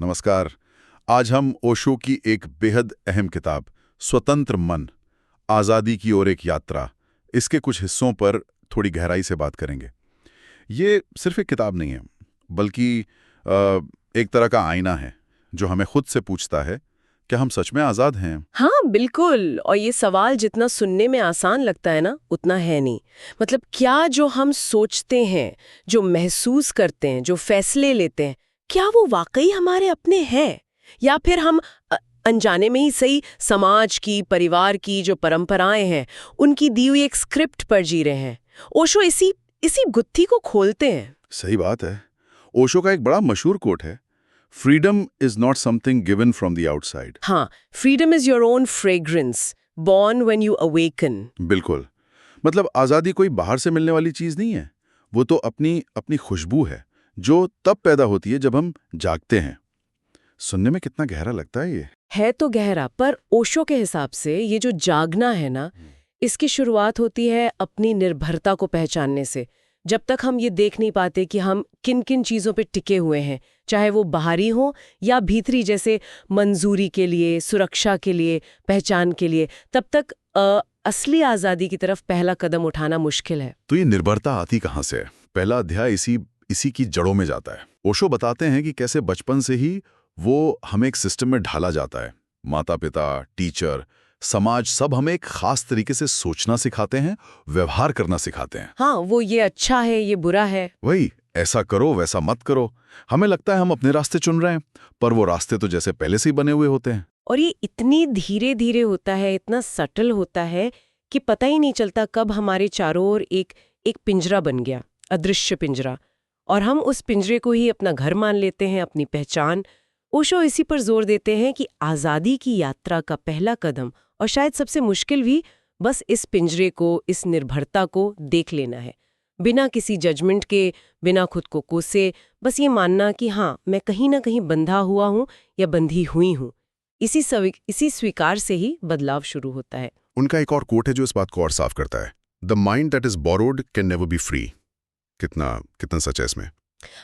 नमस्कार। आज हम ओशो की एक बेहद अहम किताब स्वतंत्र मन, आज़ादी की ओर एक यात्रा, इसके कुछ हिस्सों पर थोड़ी गहराई से बात करेंगे। ये सिर्फ एक किताब नहीं है, बल्कि एक तरह का आईना है जो हमें खुद से पूछता है, क्या हम सच में आज़ाद हैं? हाँ बिल्कुल। और ये सवाल जितना सुनने में आसान लगता है ना, उतना है नहीं। मतलब क्या जो हम सोचते हैं, जो महसूस करते हैं, जो फैसले लेते हैं, क्या वो वाकई हमारे अपने हैं, या फिर हम अनजाने में ही सही समाज की, परिवार की जो परंपराएं हैं, उनकी दी हुई एक स्क्रिप्ट पर जी रहे हैं। ओशो इसी इसी गुत्थी को खोलते हैं। सही बात है। ओशो का एक बड़ा मशहूर कोट है, freedom is not something given from the outside. हाँ, freedom is your own fragrance, born when you awaken. बिल्कुल। मतलब आज़ादी कोई बाहर से मिलने वाली चीज़ नहीं है, वो तो अपनी अपनी खुशबू है जो तब पैदा होती है जब हम जागते हैं। सुनने में कितना गहरा लगता है ये। है तो गहरा, पर ओशो के हिसाब से ये जो जागना है ना, इसकी शुरुआत होती है अपनी निर्भरता को पहचानने से। जब तक हम ये देख नहीं पाते कि हम किन किन चीज़ों पे टिके हुए हैं, चाहे वो बाहरी हो या भीतरी, जैसे मंजूरी के लिए, सुरक्षा के लिए, पहचान के लिए, तब तक असली आज़ादी की तरफ पहला कदम उठाना मुश्किल है। तो ये निर्भरता आती कहाँ से है? पहला अध्याय इसी की जड़ों में जाता है। ओशो बताते हैं कि कैसे बचपन से ही वो हमें एक सिस्टम में ढाला जाता है। माता पिता, टीचर, समाज सब हमें एक खास तरीके से सोचना सिखाते हैं, व्यवहार करना सिखाते हैं। हाँ, वो ये अच्छा है, ये बुरा है। वही, ऐसा करो वैसा मत करो। हमें लगता है हम अपने रास्ते चुन रहे हैं, पर वो रास्ते तो जैसे पहले से ही बने हुए होते हैं। और ये इतनी धीरे धीरे होता है, इतना सटल होता है कि पता ही नहीं चलता कब हमारे चारों ओर एक एक पिंजरा बन गया, अदृश्य पिंजरा, और हम उस पिंजरे को ही अपना घर मान लेते हैं, अपनी पहचान। ओशो इसी पर जोर देते हैं कि आज़ादी की यात्रा का पहला कदम, और शायद सबसे मुश्किल भी, बस इस पिंजरे को, इस निर्भरता को देख लेना है, बिना किसी जजमेंट के, बिना खुद को कोसे, बस ये मानना कि हाँ, मैं कहीं ना कहीं बंधा हुआ हूँ या बंधी हुई हूँ। इसी स्वीकार से ही बदलाव शुरू होता है। उनका एक और कोट है जो इस बात को और साफ करता है, the mind that is borrowed can never be free. कितना कितना सच है इसमें।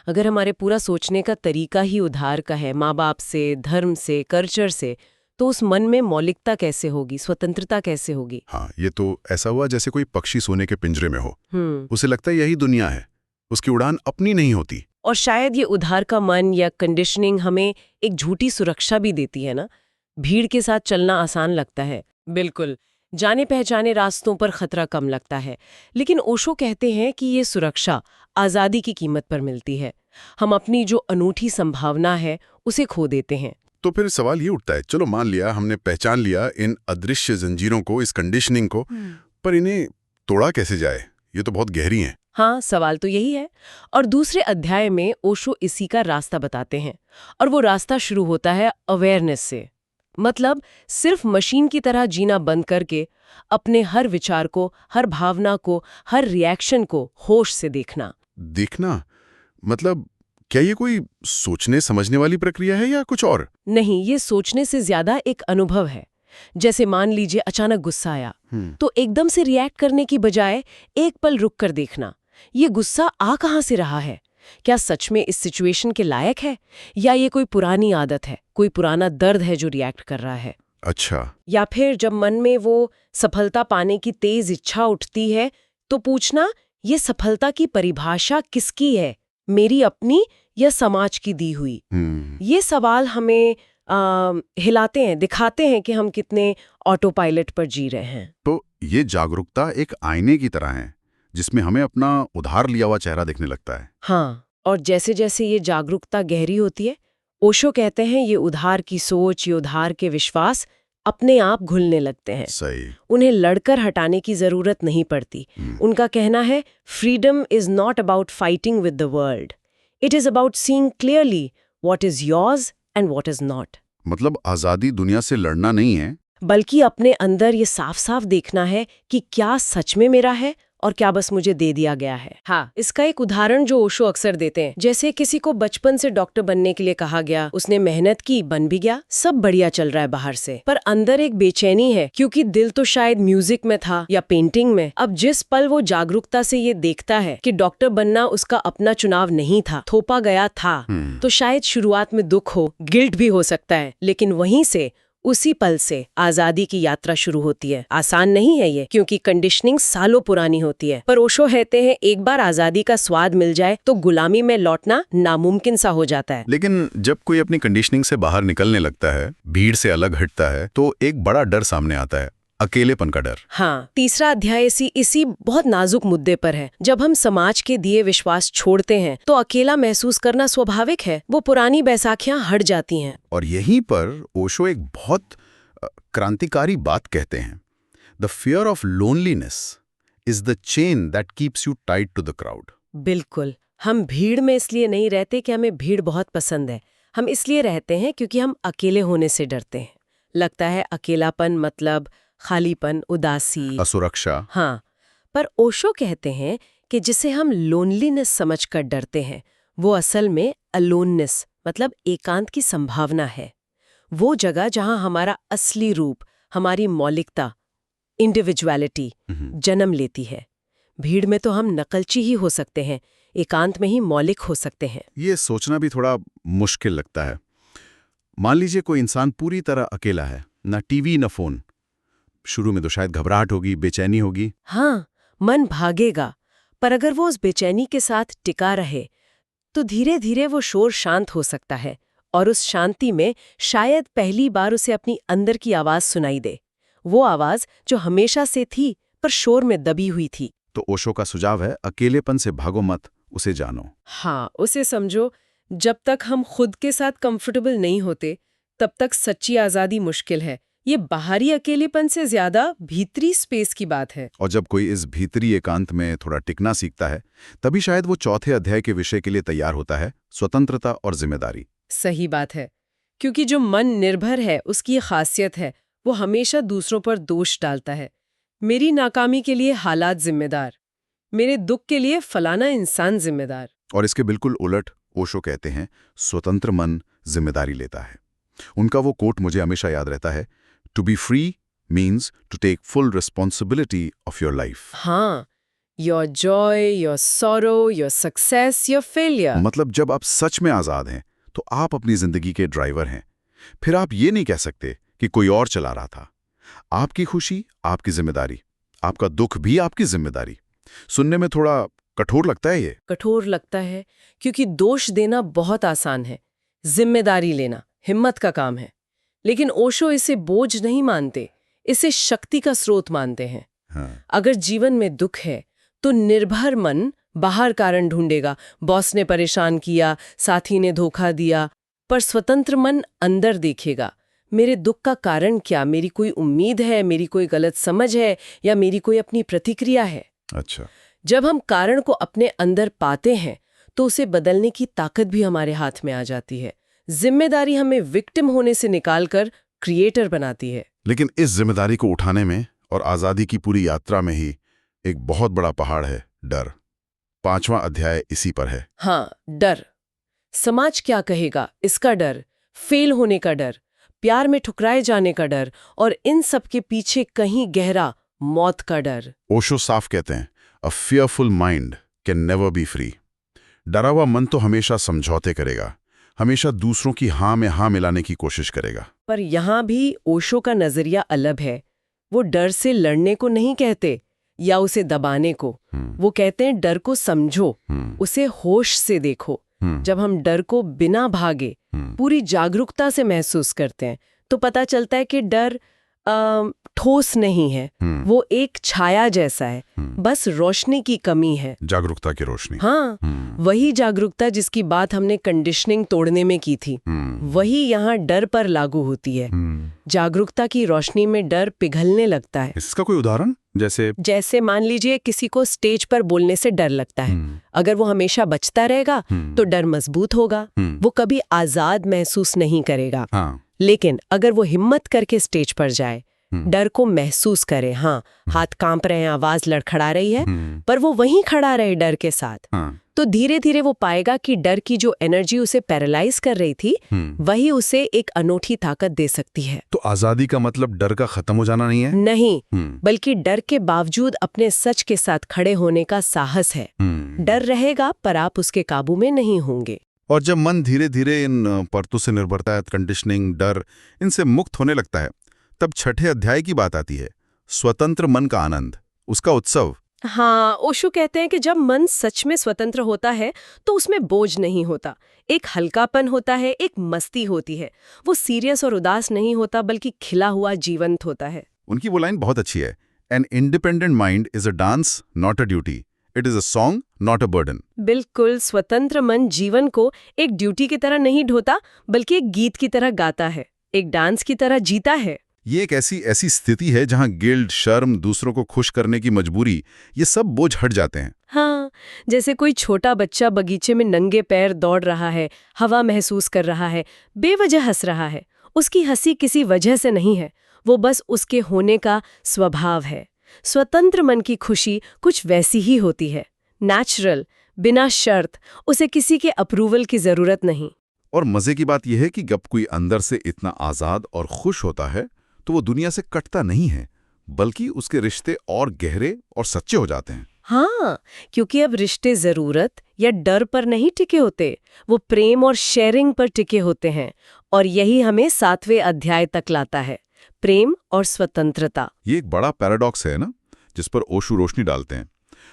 अगर हमारे पूरा सोचने का तरीका ही उधार का है, माँ बाप से, धर्म से, कल्चर से, तो उस मन में मौलिकता कैसे होगी, स्वतंत्रता कैसे होगी? हाँ, ये तो ऐसा हुआ जैसे कोई पक्षी सोने के पिंजरे में हो। उसे लगता है यही दुनिया है, उसकी उड़ान अपनी नहीं होती। और शायद ये उधार का मन या कंडीशनिंग हमें एक झूठी सुरक्षा भी देती है ना। भीड़ के साथ चलना आसान लगता है, बिल्कुल, जाने पहचाने रास्तों पर खतरा कम लगता है, लेकिन ओशो कहते हैं कि ये सुरक्षा आज़ादी की कीमत पर मिलती है। हम अपनी जो अनूठी संभावना है उसे खो देते हैं। तो फिर सवाल ये उठता है, चलो मान लिया हमने पहचान लिया इन अदृश्य जंजीरों को, इस कंडीशनिंग को, पर इन्हें तोड़ा कैसे जाए? ये तो बहुत गहरी हैं। हाँ, सवाल तो यही है। और दूसरे अध्याय में ओशो इसी का रास्ता बताते हैं, और वो रास्ता शुरू होता है अवेयरनेस से। मतलब सिर्फ मशीन की तरह जीना बंद करके अपने हर विचार को, हर भावना को, हर रिएक्शन को होश से देखना। देखना मतलब क्या ये कोई सोचने समझने वाली प्रक्रिया है या कुछ और? नहीं, ये सोचने से ज्यादा एक अनुभव है। जैसे मान लीजिए अचानक गुस्सा आया, तो एकदम से रिएक्ट करने की बजाय एक पल रुक कर देखना, ये गुस्सा आ कहाँ से रहा है, क्या सच में इस सिचुएशन के लायक है, या ये कोई पुरानी आदत है, कोई पुराना दर्द है जो रिएक्ट कर रहा है। अच्छा। या फिर जब मन में वो सफलता पाने की तेज इच्छा उठती है, तो पूछना, ये सफलता की परिभाषा किसकी है, मेरी अपनी या समाज की दी हुई? ये सवाल हमें हिलाते हैं, दिखाते हैं कि हम कितने ऑटो पायलट पर जी रहे हैं। तो ये जागरूकता एक आईने की तरह है जिसमें हमें अपना उधार लिया हुआ चेहरा दिखने लगता है। हाँ, और जैसे जैसे ये जागरूकता गहरी होती है, ओशो कहते हैं ये उधार की सोच, ये उधार के विश्वास अपने आप घुलने लगते हैं। सही। उन्हें लड़कर हटाने की जरूरत नहीं पड़ती। उनका कहना है, freedom is not about fighting with the world, it is about seeing clearly what is yours and what is not. मतलब आज़ादी दुनिया से लड़ना नहीं है, बल्कि अपने अंदर ये साफ साफ देखना है कि क्या सच में मेरा है और क्या बस मुझे दे दिया गया है। हाँ, इसका एक उदाहरण जो ओशो अक्सर देते हैं, जैसे किसी को बचपन से डॉक्टर बनने के लिए कहा गया, उसने मेहनत की, बन भी गया, सब बढ़िया चल रहा है बाहर से, पर अंदर एक बेचैनी है क्योंकि दिल तो शायद म्यूजिक में था या पेंटिंग में। अब जिस पल वो जागरूकता से ये देखता है कि डॉक्टर बनना उसका अपना चुनाव नहीं था, थोपा गया था, तो शायद शुरुआत में दुख हो, गिल्ट भी हो सकता है, लेकिन वहीं से उसी पल से आजादी की यात्रा शुरू होती है। आसान नहीं है ये, क्योंकि कंडीशनिंग सालों पुरानी होती है, पर ओशो कहते हैं एक बार आजादी का स्वाद मिल जाए तो गुलामी में लौटना नामुमकिन सा हो जाता है। लेकिन जब कोई अपनी कंडीशनिंग से बाहर निकलने लगता है, भीड़ से अलग हटता है, तो एक बड़ा डर सामने आता है, अकेलेपन का डर। हाँ, तीसरा अध्याय इसी बहुत नाजुक मुद्दे पर है। जब हम समाज के दिए विश्वास छोड़ते हैं तो अकेला महसूस करना स्वाभाविक है, वो पुरानी बैसाखियां हट जाती हैं। और यहीं पर ओशो एक बहुत क्रांतिकारी बात कहते हैं, the fear of loneliness is the chain that keeps you tied to the crowd. बिल्कुल, हम भीड़ में इसलिए नहीं रहते कि हमें भीड़ बहुत पसंद है, हम इसलिए रहते हैं क्योंकि हम अकेले होने से डरते हैं। लगता है अकेलापन मतलब खालीपन, उदासी, असुरक्षा। हाँ, पर ओशो कहते हैं कि जिसे हम लोनलीनेस समझकर डरते हैं, वो असल में अलोननेस मतलब एकांत की संभावना है। वो जगह जहां हमारा असली रूप, हमारी मौलिकता, इंडिविजुअलिटी जन्म लेती है। भीड़ में तो हम नकलची ही हो सकते हैं, एकांत में ही मौलिक हो सकते हैं। ये सोचना भी थोड़ा मुश्किल लगता है। मान लीजिए कोई इंसान पूरी तरह अकेला है, ना टीवी ना फोन। शुरू में तो शायद घबराहट होगी, बेचैनी होगी। हाँ, मन भागेगा, पर अगर वो उस बेचैनी के साथ टिका रहे तो धीरे धीरे वो शोर शांत हो सकता है, और उस शांति में शायद पहली बार उसे अपनी अंदर की आवाज सुनाई दे, वो आवाज जो हमेशा से थी पर शोर में दबी हुई थी। तो ओशो का सुझाव है, अकेलेपन से भागो मत, उसे जानो। हाँ, उसे समझो। जब तक हम खुद के साथ कंफर्टेबल नहीं होते, तब तक सच्ची आजादी मुश्किल है। ये बाहरी अकेलेपन से ज्यादा भीतरी स्पेस की बात है। और जब कोई इस भीतरी एकांत में थोड़ा टिकना सीखता है, तभी शायद वो चौथे अध्याय के विषय के लिए तैयार होता है, स्वतंत्रता और जिम्मेदारी। सही बात है, क्योंकि जो मन निर्भर है उसकी ये खासियत है, वो हमेशा दूसरों पर दोष डालता है। मेरी नाकामी के लिए हालात जिम्मेदार, मेरे दुख के लिए फलाना इंसान जिम्मेदार। और इसके बिल्कुल उलट ओशो कहते हैं, स्वतंत्र मन जिम्मेदारी लेता है। उनका वो कोट मुझे हमेशा याद रहता है, to be free means to take full responsibility of your life. हाँ, your joy, your sorrow, your success, your failure. मतलब जब आप सच में आजाद हैं तो आप अपनी जिंदगी के ड्राइवर हैं। फिर आप ये नहीं कह सकते कि कोई और चला रहा था। आपकी खुशी आपकी जिम्मेदारी, आपका दुख भी आपकी जिम्मेदारी। सुनने में थोड़ा कठोर लगता है ये। कठोर लगता है क्योंकि दोष देना बहुत आसान है, जिम्मेदारी लेना हिम्मत का काम है। लेकिन ओशो इसे बोझ नहीं मानते, इसे शक्ति का स्रोत मानते हैं। हाँ। अगर जीवन में दुख है तो निर्भर मन बाहर कारण ढूंढेगा, बॉस ने परेशान किया, साथी ने धोखा दिया, पर स्वतंत्र मन अंदर देखेगा, मेरे दुख का कारण क्या, मेरी कोई उम्मीद है, मेरी कोई गलत समझ है, या मेरी कोई अपनी प्रतिक्रिया है। अच्छा। जब हम कारण को अपने अंदर पाते हैं तो उसे बदलने की ताकत भी हमारे हाथ में आ जाती है। जिम्मेदारी हमें विक्टिम होने से निकालकर क्रिएटर बनाती है। लेकिन इस जिम्मेदारी को उठाने में और आजादी की पूरी यात्रा में ही एक बहुत बड़ा पहाड़ है, डर। 5वां अध्याय इसी पर है। हाँ, डर। समाज क्या कहेगा, इसका डर, फेल होने का डर, प्यार में ठुकराए जाने का डर, और इन सब के पीछे कहीं गहरा मौत का डर। ओशो साफ कहते हैं, a fearful mind can never be free. डरा हुआ मन तो हमेशा समझौते करेगा, हमेशा दूसरों की हाँ में हाँ मिलाने की कोशिश करेगा। पर यहाँ भी ओशो का नजरिया अलग है। वो डर से लड़ने को नहीं कहते या उसे दबाने को, वो कहते हैं डर को समझो, उसे होश से देखो। जब हम डर को बिना भागे पूरी जागरूकता से महसूस करते हैं तो पता चलता है कि डर ठोस नहीं है, वो एक छाया जैसा है, बस रोशनी की कमी है। जागरूकता की रोशनी। हाँ, वही जागरूकता जिसकी बात हमने कंडीशनिंग तोड़ने में की थी, वही यहाँ डर पर लागू होती है। जागरूकता की रोशनी में डर पिघलने लगता है। इसका कोई उदाहरण? जैसे मान लीजिए किसी को स्टेज पर बोलने से डर लगता है। अगर वो हमेशा बचता रहेगा तो डर मजबूत होगा, वो कभी आजाद महसूस नहीं करेगा। हाँ। लेकिन अगर वो हिम्मत करके स्टेज पर जाए, डर को महसूस करे। हाँ, हाथ कांप रहे हैं, आवाज लड़खड़ा रही है, पर वो वहीं खड़ा रहे डर के साथ। तो धीरे धीरे वो पाएगा कि डर की जो एनर्जी उसे पैरालाइज कर रही थी, वही उसे एक अनोखी ताकत दे सकती है। तो आजादी का मतलब डर का खत्म हो जाना नहीं है? नहीं, बल्कि डर के बावजूद अपने सच के साथ खड़े होने का साहस है। डर रहेगा पर आप उसके काबू में नहीं होंगे। और जब मन धीरे धीरे इन परतों से निर्भरता है, कंडीशनिंग, डर, इनसे मुक्त होने लगता है, तब छठे अध्याय की बात आती है, स्वतंत्र मन का आनंद, उसका उत्सव। हाँ, ओशो कहते हैं कि जब मन सच में स्वतंत्र होता है तो उसमें बोझ नहीं होता, एक हल्कापन होता है, एक मस्ती होती है। वो सीरियस और उदास नहीं होता, बल्कि खिला हुआ जीवंत होता है। उनकी वो लाइन बहुत अच्छी है, an independent mind is a dance not a duty, it is a song not a burden. बिल्कुल, स्वतंत्र मन जीवन को एक ड्यूटी की तरह नहीं ढोता, बल्कि एक गीत की तरह गाता है, एक डांस की तरह जीता है। ये एक ऐसी स्थिति है जहां गिल्ट, शर्म, दूसरों को खुश करने की मजबूरी, ये सब बोझ हट जाते हैं। हाँ, जैसे कोई छोटा बच्चा बगीचे में नंगे पैर दौड़ रहा है, हवा महसूस कर रहा है, बेवजह हंस रहा है। उसकी हंसी किसी वजह से नहीं है, वो बस उसके होने का स्वभाव है। स्वतंत्र मन की खुशी कुछ वैसी ही होती है, नेचुरल, बिना शर्त, उसे किसी के अप्रूवल की जरूरत नहीं। और मजे की बात यह है कि जब कोई अंदर से इतना आजाद और खुश होता है तो वो दुनिया से कटता नहीं है, बल्कि उसके रिश्ते और गहरे और सच्चे हो जाते हैं। हाँ, क्योंकि अब रिश्ते जरूरत या डर पर नहीं टिके होते, वो प्रेम और शेयरिंग पर टिके होते हैं। और यही हमें 7वें अध्याय तक लाता है, प्रेम और स्वतंत्रता। ये एक बड़ा पैराडॉक्स है ना, जिस पर ओशो रोशनी डालते हैं।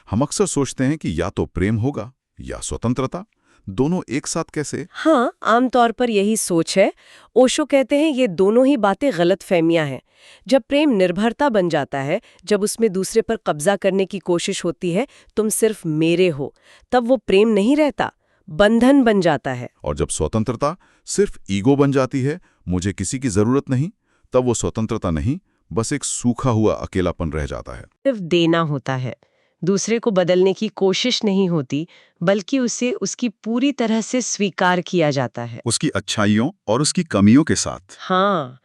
हम अक्सर सोचते हैं कि या तो प्रेम होगा या स्वतंत्रता, दोनों एक साथ कैसे? हाँ, आमतौर पर यही सोच है। ओशो कहते हैं ये दोनों ही बातें गलतफहमियां हैं। जब प्रेम निर्भरता बन जाता है, जब उसमें दूसरे पर कब्जा करने की कोशिश होती है, तुम सिर्फ मेरे हो, तब वो प्रेम नहीं रहता, बंधन बन जाता है। और जब स्वतंत्रता सिर्फ ईगो बन जाती है, मुझे किसी की जरूरत नहीं, तब वो स्वतंत्रता नहीं, बस एक सूखा हुआ अकेलापन रह जाता है। सिर्फ देना होता है, दूसरे को बदलने की कोशिश नहीं होती, बल्कि उसे उसकी पूरी तरह से स्वीकार किया जाता है, उसकी अच्छाइयों और उसकी कमियों के साथ। हाँ,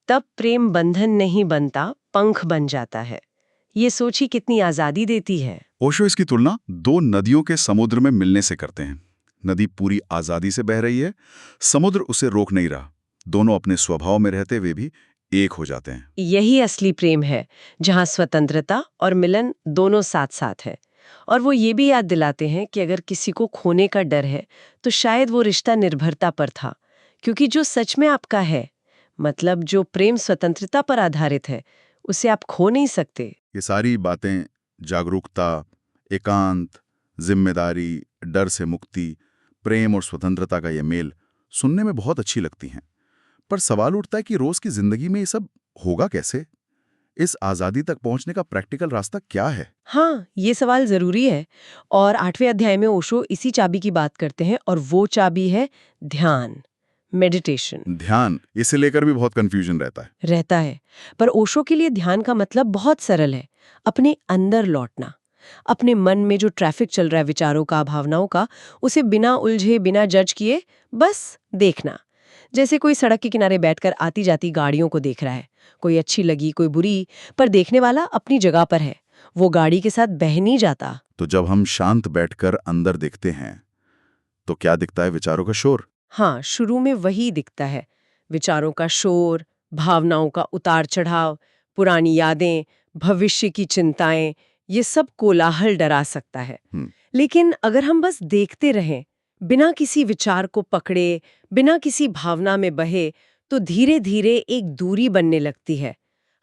तब प्रेम बंधन नहीं बनता, पंख बन जाता है। ये सोची कितनी आजादी देती है। ओशो इसकी तुलना दो नदियों के समुद्र में मिलने से करते हैं। नदी पूरी आजादी से बह रही है, समुद्र उसे रोक नहीं रहा, दोनों अपने स्वभाव में रहते हुए भी एक हो जाते हैं। यही असली प्रेम है, जहाँ स्वतंत्रता और मिलन दोनों साथ साथ है। और वो ये भी याद दिलाते हैं कि अगर किसी को खोने का डर है, तो शायद वो रिश्ता निर्भरता पर था, क्योंकि जो सच में आपका है, मतलब जो प्रेम स्वतंत्रता पर आधारित है, उसे आप खो नहीं सकते। ये सारी बातें, जागरूकता, एकांत, जिम्मेदारी, डर से मुक्ति, प्रेम और स्वतंत्रता का ये मेल सुनने में बहुत अच्छी लगती हैं। पर सवाल उठता है कि रोज की जिंदगी में ये सब होगा कैसे? इस आजादी तक पहुंचने का प्रैक्टिकल रास्ता क्या है? हाँ, ये सवाल जरूरी है। और 8वें अध्याय में ओशो इसी चाबी की बात करते हैं, और वो चाबी है ध्यान, मेडिटेशन। ध्यान, इसे लेकर भी बहुत कंफ्यूजन रहता है। पर ओशो के लिए ध्यान का मतलब बहुत सरल है, अपने अंदर लौटना। अपने मन में जो ट्रैफिक चल रहा है, विचारों का, भावनाओं का, उसे बिना उलझे, बिना जज किए बस देखना। जैसे कोई सड़क के किनारे बैठकर आती जाती गाड़ियों को देख रहा है, कोई अच्छी लगी, कोई बुरी, पर देखने वाला अपनी जगह पर है, वो गाड़ी के साथ बह नहीं जाता। तो जब हम शांत बैठकर अंदर देखते हैं, तो क्या दिखता है? विचारों का शोर। हाँ, शुरू में वही दिखता है, विचारों का शोर, भावनाओं का उतार चढ़ाव, पुरानी यादें, भविष्य की चिंताएं, ये सब कोलाहल डरा सकता है। लेकिन अगर हम बस देखते रहें, बिना किसी विचार को पकड़े, बिना किसी भावना में बहे, तो धीरे धीरे एक दूरी बनने लगती है।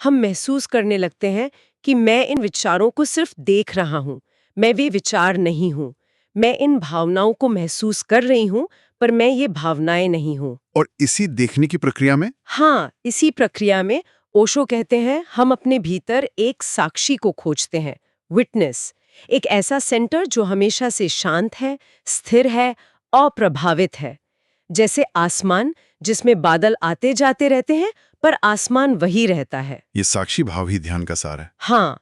हम महसूस करने लगते हैं कि मैं इन विचारों को सिर्फ देख रहा हूँ, मैं वे विचार नहीं हूँ। मैं इन भावनाओं को महसूस कर रही हूँ, पर मैं ये भावनाएं नहीं हूँ। और इसी देखने की प्रक्रिया में, हाँ, इसी प्रक्रिया में ओशो कहते हैं हम अपने भीतर एक साक्षी को खोजते हैं, विटनेस, एक ऐसा सेंटर जो हमेशा से शांत है, स्थिर है, अप्रभावित है। जैसे आसमान जिसमें बादल आते जाते रहते हैं, पर आसमान वही रहता है। ये साक्षी भाव ही ध्यान का सार है। हाँ,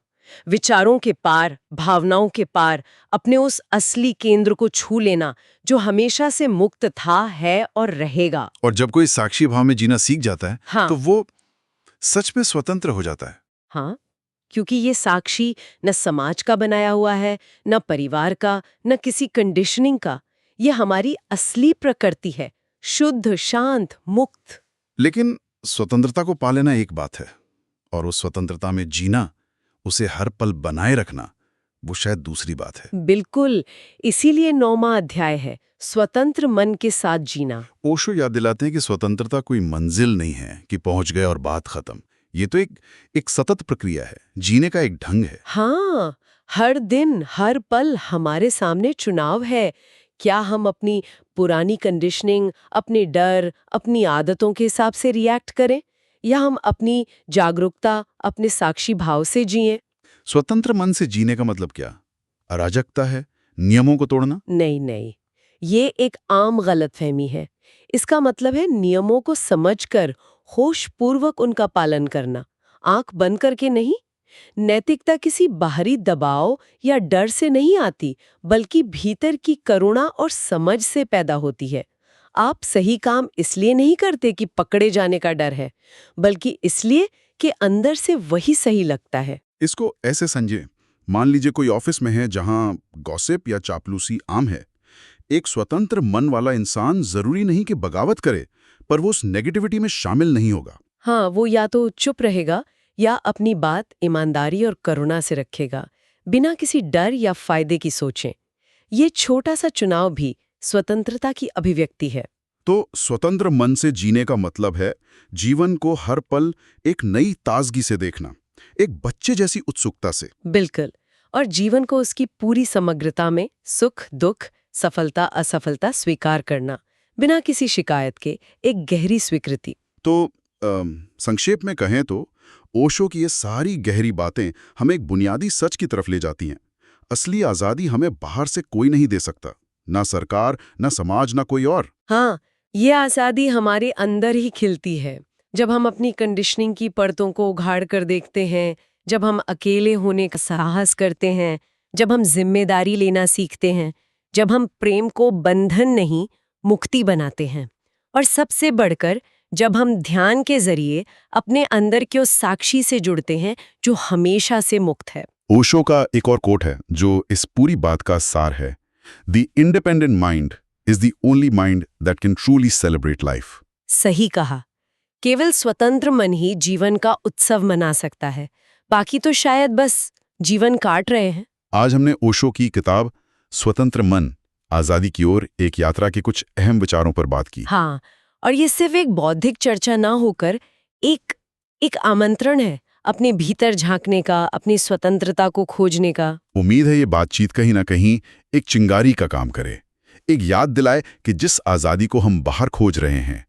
विचारों के पार, भावनाओं के पार, अपने उस असली केंद्र को छू लेना जो हमेशा से मुक्त था, है और रहेगा। और जब कोई साक्षी भाव में जीना सीख जाता है, हाँ। तो वो सच में स्वतंत्र हो जाता है। हाँ, क्योंकि ये साक्षी न समाज का बनाया हुआ है, न परिवार का, न किसी कंडीशनिंग का। ये हमारी असली प्रकृति है, शुद्ध, शांत, मुक्त। लेकिन स्वतंत्रता को पा लेना एक बात है, और उस स्वतंत्रता में जीना, उसे हर पल बनाए रखना, वो शायद दूसरी बात है। बिल्कुल, इसीलिए 9वां अध्याय है, स्वतंत्र मन के साथ जीना। ओशो याद दिलाते हैं कि स्वतंत्रता कोई मंजिल नहीं है कि पहुंच गए और बात खत्म। ये तो एक सतत प्रक्रिया है, जीने का एक ढंग है। हाँ, हर दिन, हर पल हमारे सामने चुनाव है। क्या हम अपनी पुरानी कंडीशनिंग, अपने डर, अपनी आदतों के हिसाब से रिएक्ट करें, या हम अपनी जागरूकता, अपने साक्षी भाव से जिएं? स्वतंत्र मन से जीने का मतलब क्या? अराजकता है? नियमों को तोड़ना? नहीं नहीं, ये एक आम गलतफहमी है। इसका मतलब है नियमों को समझकर होशपूर्वक उनका पालन करना, आंख बंद करके नहीं। नैतिकता किसी बाहरी दबाव या डर से नहीं आती, बल्कि भीतर की करुणा और समझ से पैदा होती है। आप सही काम इसलिए नहीं करते कि पकड़े जाने का डर है, बल्कि इसलिए कि अंदर से वही सही लगता है। इसको ऐसे समझे, मान लीजिए कोई ऑफिस में है जहां गॉसिप या चापलूसी आम है। एक स्वतंत्र मन वाला इंसान जरूरी नहीं कि बगावत करे, पर वो उस नेगेटिविटी में शामिल नहीं होगा। हाँ, वो या तो चुप रहेगा या अपनी बात ईमानदारी और करुणा से रखेगा, बिना किसी डर या फायदे की सोचें। ये छोटा सा चुनाव भी स्वतंत्रता की अभिव्यक्ति है। तो स्वतंत्र मन से जीने का मतलब है जीवन को हर पल एक नई ताजगी से देखना, एक बच्चे जैसी उत्सुकता से। बिल्कुल। और जीवन को उसकी पूरी समग्रता में सुख, दुख, सफलता, असफलता स्वीकार करना, बिना किसी शिकायत के, एक गहरी स्वीकृति। तो संक्षेप में कहें तो ओशो की ये सारी गहरी बातें हमें एक बुनियादी सच की तरफ ले जाती हैं। असली आज़ादी हमें बाहर से कोई नहीं दे सकता, ना सरकार, ना समाज, ना कोई और। हाँ, ये आज़ादी हमारे अंदर ही खिलती है। जब हम अपनी कंडीशनिंग की परतों को उघाड़ कर देखते हैं, जब हम अकेले होने का साहस करते हैं, जब हम जिम्मेदारी लेना सीखते हैं, जब हम प्रेम को बंधन नहीं, मुक्ति बनाते हैं, और सबसे बढ़कर जब हम ध्यान के जरिए अपने अंदर के उस साक्षी से जुड़ते हैं जो हमेशा से मुक्त है। ओशो का एक और कोट है जो इस पूरी बात का सार है। The independent mind is the only mind that can truly celebrate life. सही कहा। केवल स्वतंत्र मन ही जीवन का उत्सव मना सकता है, बाकी तो शायद बस जीवन काट रहे हैं। आज हमने ओशो की किताब स्वतंत्र मन, आज़ादी की ओर एक यात्रा के कुछ अहम विचारों पर बात की। हाँ, और ये सिर्फ एक बौद्धिक चर्चा ना होकर एक आमंत्रण है अपने भीतर झांकने का, अपनी स्वतंत्रता को खोजने का। उम्मीद है ये बातचीत कहीं ना कहीं एक चिंगारी का काम करे, एक याद दिलाए कि जिस आज़ादी को हम बाहर खोज रहे हैं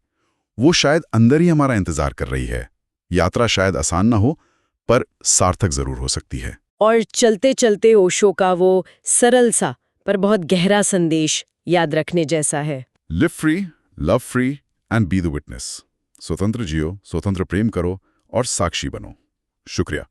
वो शायद अंदर ही हमारा इंतजार कर रही है। यात्रा शायद आसान ना हो, पर सार्थक जरूर हो सकती है। और चलते चलते ओशो का वो सरल सा पर बहुत गहरा संदेश याद रखने जैसा है। Live free, love free and be the witness. स्वतंत्र जियो, स्वतंत्र प्रेम करो और साक्षी बनो। शुक्रिया।